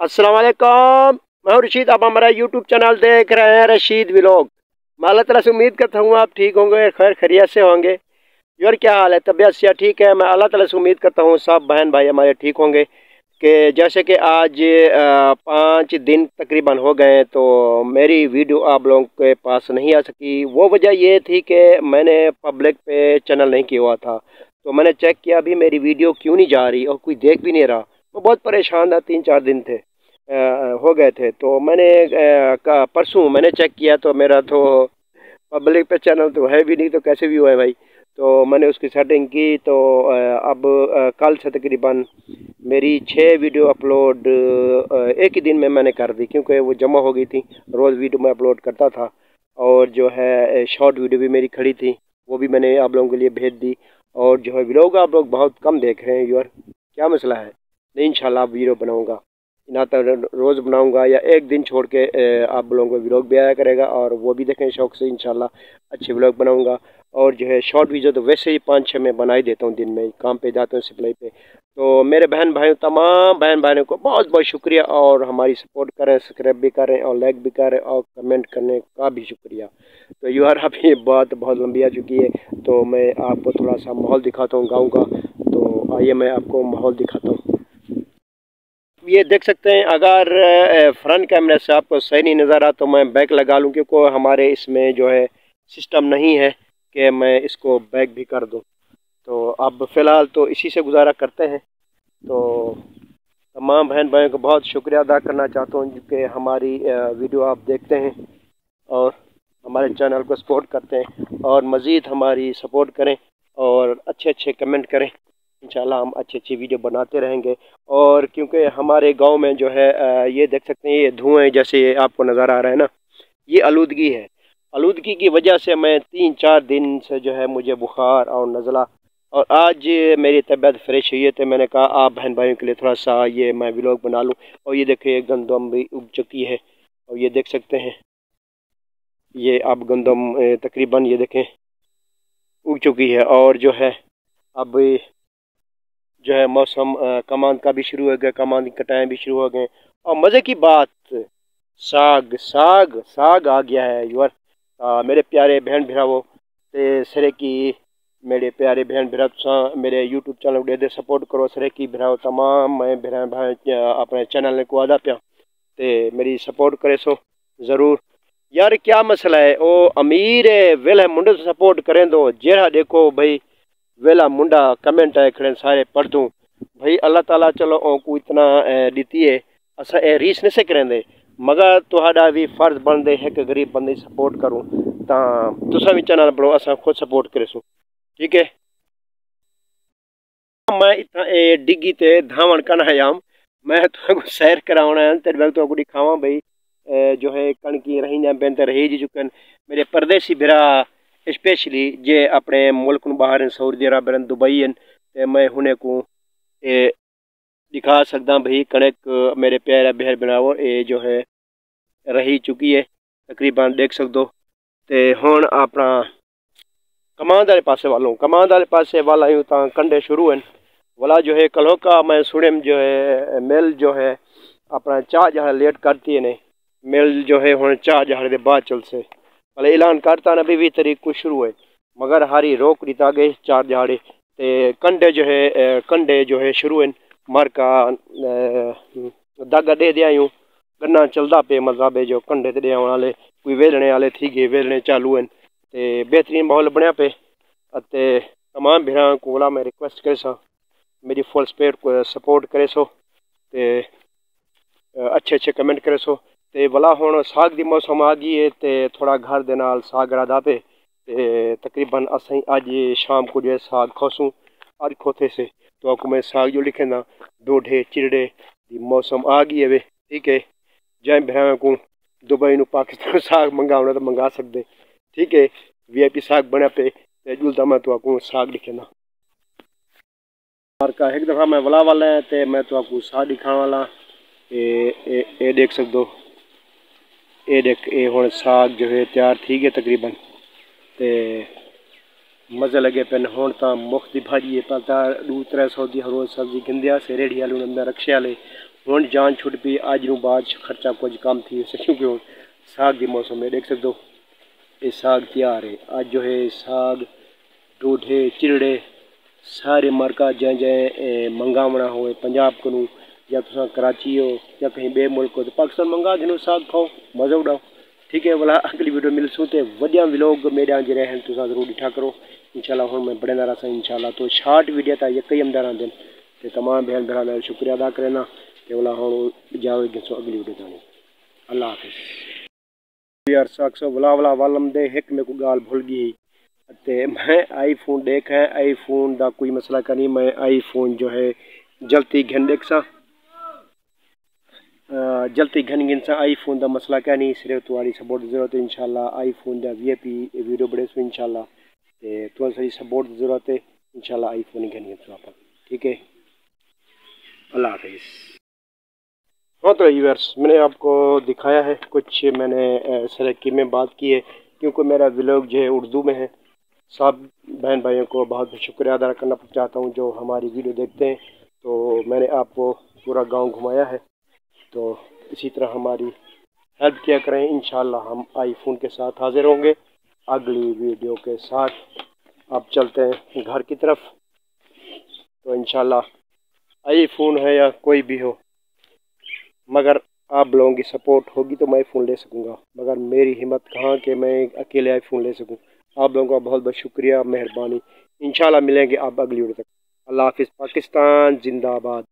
अस्सलाम वालेकुम। मैं हूं रशीद, आप हमारा यूट्यूब चैनल देख रहे हैं रशीद व्लॉग। मैं अल्लाह ताला से उम्मीद करता हूँ आप ठीक होंगे, खैर खैरियत से होंगे। यार क्या हाल है, तबीयत से ठीक है? मैं अल्लाह ताला से उम्मीद करता हूँ सब बहन भाई हमारे ठीक होंगे। कि जैसे कि आज 5 दिन तकरीबन हो गए तो मेरी वीडियो आप लोगों के पास नहीं आ सकी। वो वजह ये थी कि मैंने पब्लिक पे चैनल नहीं किया हुआ था, तो मैंने चेक किया अभी मेरी वीडियो क्यों नहीं जा रही और कोई देख भी नहीं रहा। मैं बहुत परेशान था, 3-4 दिन थे हो गए थे। तो मैंने परसों मैंने चेक किया तो मेरा तो पब्लिक पे चैनल तो है भी नहीं, तो कैसे भी हुआ है भाई। तो मैंने उसकी सेटिंग की तो अब कल से तकरीबन मेरी 6 वीडियो अपलोड एक ही दिन में मैंने कर दी, क्योंकि वो जमा हो गई थी। रोज़ वीडियो मैं अपलोड करता था और जो है शॉर्ट वीडियो भी मेरी खड़ी थी, वो भी मैंने आप लोगों के लिए भेज दी। और जो है व्लॉग आप लोग बहुत कम देख रहे हैं यार, क्या मसला है? नहीं, इंशाल्लाह वीडियो बनाऊंगा, ना तो रोज़ बनाऊंगा या एक दिन छोड़ के आप लोगों को व्लॉग भी आया करेगा और वो भी देखें शौक से। इंशाल्लाह अच्छे व्लॉग बनाऊंगा। और जो है शॉर्ट वीडियो तो वैसे ही 5-6 मैं बना ही देता हूँ, दिन में काम पे जाता हूँ सप्लाई पे। तो मेरे बहन भाइयों, तमाम बहन भाइयों को बहुत बहुत शुक्रिया, और हमारी सपोर्ट करें, सब्सक्राइब भी करें और लाइक भी करें और कमेंट करने का भी शुक्रिया। तो यार अभी बात बहुत लंबी आ चुकी है, तो मैं आपको थोड़ा सा माहौल दिखाता हूँ गाँव का। तो आइए मैं आपको माहौल दिखाता हूँ। ये देख सकते हैं, अगर फ्रंट कैमरे से आपको सही नहीं नज़र आ तो मैं बैक लगा लूँ, क्योंकि हमारे इसमें जो है सिस्टम नहीं है कि मैं इसको बैक भी कर दूँ। तो अब फ़िलहाल तो इसी से गुजारा करते हैं। तो तमाम बहन भाइयों को बहुत शुक्रिया अदा करना चाहता हूँ कि हमारी वीडियो आप देखते हैं और हमारे चैनल को सपोर्ट करते हैं, और मज़ीद हमारी सपोर्ट करें और अच्छे अच्छे कमेंट करें। इंशाल्लाह हम अच्छी अच्छी वीडियो बनाते रहेंगे। और क्योंकि हमारे गांव में जो है ये देख सकते हैं, ये धुएँ जैसे ये आपको नज़र आ रहा है ना, ये आलूदगी है। आलूदगी की वजह से मैं 3-4 दिन से जो है मुझे बुखार और नज़ला, और आज मेरी तबीयत फ्रेश हुई है तो मैंने कहा आप बहन भाइयों के लिए थोड़ा सा ये मैं व्लॉग बना लूँ। और ये देखिए गंदम भी उग चुकी है, और ये देख सकते हैं ये अब गंदम तकरीबन ये देखें उग चुकी है। और जो है अब जो है मौसम कमान का भी शुरू हो गया, कमान की कटाएँ भी शुरू हो गए। और मज़े की बात, साग साग साग आ गया है यार। मेरे प्यारे बहन भरावो ते सरे की मेरे प्यारे बहन भरा तुसा मेरे यूट्यूब चैनल को दे सपोर्ट करो। सरे की भराओ तमाम मैं भरा भाई अपने चैनल को आदा पिया ते मेरी सपोर्ट करे सो ज़रूर। यार क्या मसला है, ओ अमीर है वेला मुंडे सपोर्ट करें दो, जेड़ा देखो भाई वेला मुंडा कमेंट आए खड़े सारे पढ़ दूँ भाई। अल्लाह ताला चलो को इतना दी है, असा ए रीस नहीं से करेंदे, मगर तुहाडा भी फर्ज बनते है कि गरीब बंदे सपोर्ट करूँ। तुसा भी चैनल बनाओ, असा खुद सपोर्ट करे सो, ठीक है। मैं इतना डिग्गी ते धावण करना आयाम, मैं तो सैर करावना है तेरे बैग तो दिखावा भाई। जो है कणकी रही पेन ते रही जी चुकन मेरे परदेसी बिरा, स्पेशली जे अपने मुल्क बाहर सऊदी अरब दुबई ते मैं हुने को दिखा सकता भाई। कणक मेरे प्यारा बहर बनावो ये जो है रही चुकी है तकरीबन देख सकते। ते हुण अपना कमांद वाले पासे वालों, कमांद वाले पासे वाला यूँ तो कंडे शुरू हैं वाला जो है कलोका। मैं सुने जो है मिल जो है अपना चाह जहाँ लेट करती है ने, मिल जो है हुण चाह जहाँ के बाद चल से भले ऐलान करता ना भी 20 तारीख को शुरू है, मगर हारी रोक दिता गए 4 जहाड़े ते कंडे जो है कंडे जो है शुरू हैं। मर का दागा दे दिया यूँ गन्ना चलता पे मतलब जो कंडे ते देने वाले कोई वेलने वाले थी गए, वेलने चालू हैं ते बेहतरीन माहौल बनया पे। अते तमाम भरा को मैं रिक्वेस्ट करे सा मेरी फुल सपोर्ट करे सो ते अच्छे अच्छे कमेंट करे सो। ते भला हुण साग दी मौसम आ गई है ते थोड़ा घर दे नाल साग रदा पे ते तकरीबन असें अज शाम को जो है साग खोसूँ अज खोते से। तो आपको मैं साग जो लिखे ना डोडे चिड़े दी मौसम आ गई है वे, ठीक है। जै भरा को दुबई नु पाकिस्तान साग मंगाना तो मंगा सकते, ठीक है। VIP साग बने पे जुलता मैं तो आपको साग दिखेना का एक दफ़ा मैं वला वाला है तो मैं तो आपको साग दिखाने वाला। ये देख सकते हो, ये देख ये हुण साग जो है तैयार थी गए तकरीबन ते मज़े लगे पे हुण तो मुफ्त की भाजी है पता 200-300 की रोज़ सब्जी गिंदे से रेड़ी वाले रक्शे वाले ہوں جان چھٹ پی اج نو بعد خرچہ کچھ کم تھی کیونکہ ہوں ساگ دی موسم ہے دیکھ سکتے ہو یہ ساگ تیار ہے اج جو ہے ساگ ٹوٹے چڑڑے سارے مرکہ جائیں جائیں منگاونا ہوئے پنجاب کو یا تساں کراچی ہو یا کہیں بے ملک ہو تو پاکستان منگا دنو ساگ کھاؤ مزہ اڑاؤ ٹھیک ہے والا اگلی ویڈیو ملسوں تے ودیاں ولاگ میرے جڑے ہیں تساں ضرور ڈٹھا کرو انشاءاللہ ہن میں بڑے نارا سا انشاءاللہ تو شارٹ ویڈیو تا یکئی امداران دن تے تمام بہن بھرا دا شکریہ ادا کرنا تے والا ہن جاوے گسو اگلی ویڈیو تانی اللہ حافظ یار ساکسو ولا ولا والم دے ایک میں کو گال بھول گئی تے میں آئی فون دیکھا ہے آئی فون دا کوئی مسئلہ کا نہیں میں آئی فون جو ہے جلتی گھن دیکھ سا جلتی گھن گن سا آئی فون دا مسئلہ کیا نہیں صرف تمہاری سپورٹ کی ضرورت ہے انشاءاللہ آئی فون دا وی اے پی ویڈیو بڑے سو انشاءاللہ تے تمہاری سپورٹ کی ضرورت ہے انشاءاللہ آئی فون گھن گن سو ٹھیک ہے اللہ حافظ ہاں تو ویورس میں نے آپ کو دکھایا ہے کچھ میں نے سرکی میں بات کی ہے کیونکہ میرا ولاگ جو ہے اردو میں ہے سب بہن بھائیوں کو بہت بہت شکریہ ادا کرنا چاہتا ہوں جو ہماری ویڈیو دیکھتے ہیں تو میں نے آپ کو پورا گاؤں گھمایا ہے تو اسی طرح ہماری ہیلپ کیا کریں انشاءاللہ ہم آئی فون کے ساتھ حاضر ہوں گے اگلی ویڈیو کے ساتھ آپ چلتے ہیں گھر کی طرف تو انشاءاللہ آئی فون ہے یا کوئی بھی ہو مگر آپ لوگوں کی سپورٹ ہوگی تو میں فون لے سکوں گا مگر میری ہمت کہاں کہ میں اکیلے آئی فون لے سکوں آپ لوگوں کا بہت بہت شکریہ مہربانی انشاءاللہ ملیں گے آپ اگلی ویڈیو تک اللہ حافظ پاکستان زندہ باد